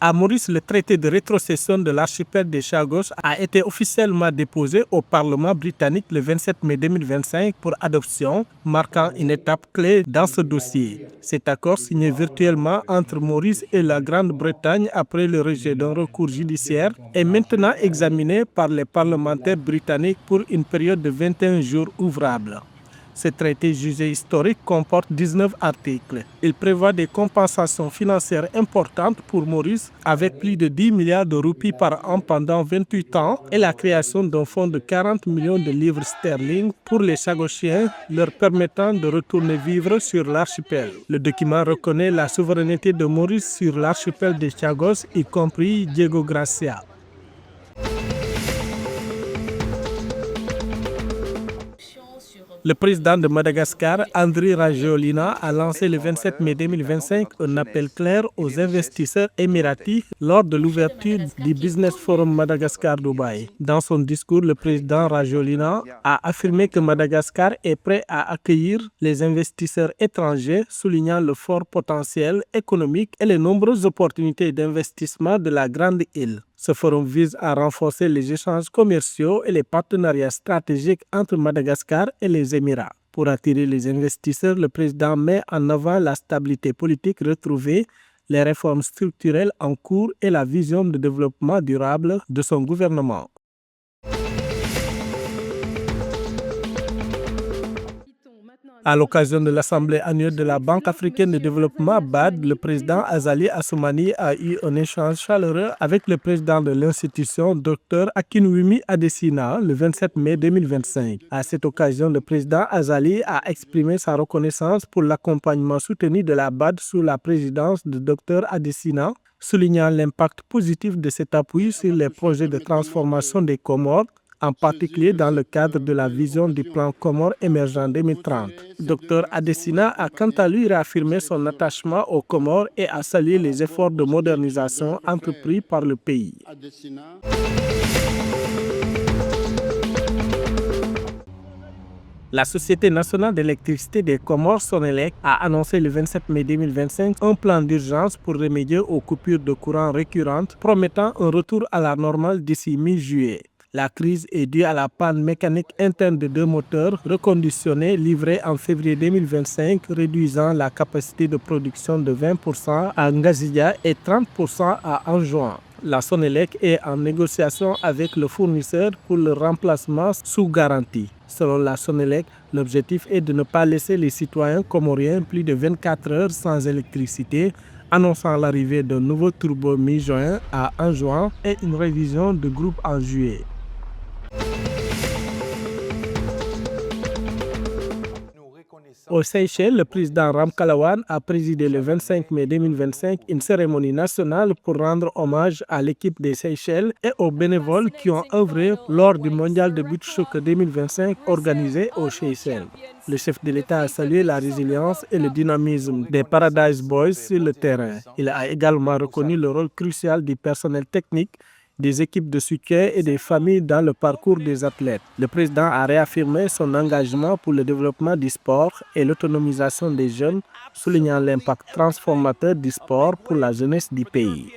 À Maurice, le traité de rétrocession de l'archipel des Chagos a été officiellement déposé au Parlement britannique le 27 mai 2025 pour adoption, marquant une étape clé dans ce dossier. Cet accord, signé virtuellement entre Maurice et la Grande-Bretagne après le rejet d'un recours judiciaire, est maintenant examiné par les parlementaires britanniques pour une période de 21 jours ouvrables. Ce traité jugé historique comporte 19 articles. Il prévoit des compensations financières importantes pour Maurice avec plus de 10 milliards de roupies par an pendant 28 ans et la création d'un fonds de 40 millions de livres sterling pour les Chagossiens, leur permettant de retourner vivre sur l'archipel. Le document reconnaît la souveraineté de Maurice sur l'archipel des Chagos, y compris Diego Garcia. Le président de Madagascar, Andry Rajoelina, a lancé le 27 mai 2025 un appel clair aux investisseurs émiratis lors de l'ouverture du Business Forum Madagascar-Dubaï. Dans son discours, le président Rajoelina a affirmé que Madagascar est prêt à accueillir les investisseurs étrangers, soulignant le fort potentiel économique et les nombreuses opportunités d'investissement de la grande île. Ce forum vise à renforcer les échanges commerciaux et les partenariats stratégiques entre Madagascar et les Émirats. Pour attirer les investisseurs, le président met en avant la stabilité politique retrouvée, les réformes structurelles en cours et la vision de développement durable de son gouvernement. À l'occasion de l'Assemblée annuelle de la Banque africaine de développement BAD, le président Azali Assoumani a eu un échange chaleureux avec le président de l'institution, Dr Akinwumi Adesina, le 27 mai 2025. À cette occasion, le président Azali a exprimé sa reconnaissance pour l'accompagnement soutenu de la BAD sous la présidence de Dr Adesina, soulignant l'impact positif de cet appui sur les projets de transformation des Comores, en particulier dans le cadre de la vision du plan Comores émergent 2030. Dr Adesina a quant à lui réaffirmé son attachement aux Comores et a salué les efforts de modernisation entrepris par le pays. La Société nationale d'électricité des Comores, Sonelec, a annoncé le 27 mai 2025 un plan d'urgence pour remédier aux coupures de courant récurrentes, promettant un retour à la normale d'ici mi-juillet. La crise est due à la panne mécanique interne de 2 moteurs reconditionnés livrés en février 2025, réduisant la capacité de production de 20% à Ngazija et 30% à Anjouan. La Sonelec est en négociation avec le fournisseur pour le remplacement sous garantie. Selon la Sonelec, l'objectif est de ne pas laisser les citoyens comoriens plus de 24 heures sans électricité, annonçant l'arrivée d'un nouveau turbo mi-juin à Anjouan et une révision de groupe en juillet. Aux Seychelles, le président Ramkalawan a présidé le 25 mai 2025 une cérémonie nationale pour rendre hommage à l'équipe des Seychelles et aux bénévoles qui ont œuvré lors du mondial de beach soccer 2025 organisé aux Seychelles. Le chef de l'État a salué la résilience et le dynamisme des Paradise Boys sur le terrain. Il a également reconnu le rôle crucial du personnel technique, des équipes de soutien et des familles dans le parcours des athlètes. Le président a réaffirmé son engagement pour le développement du sport et l'autonomisation des jeunes, soulignant l'impact transformateur du sport pour la jeunesse du pays.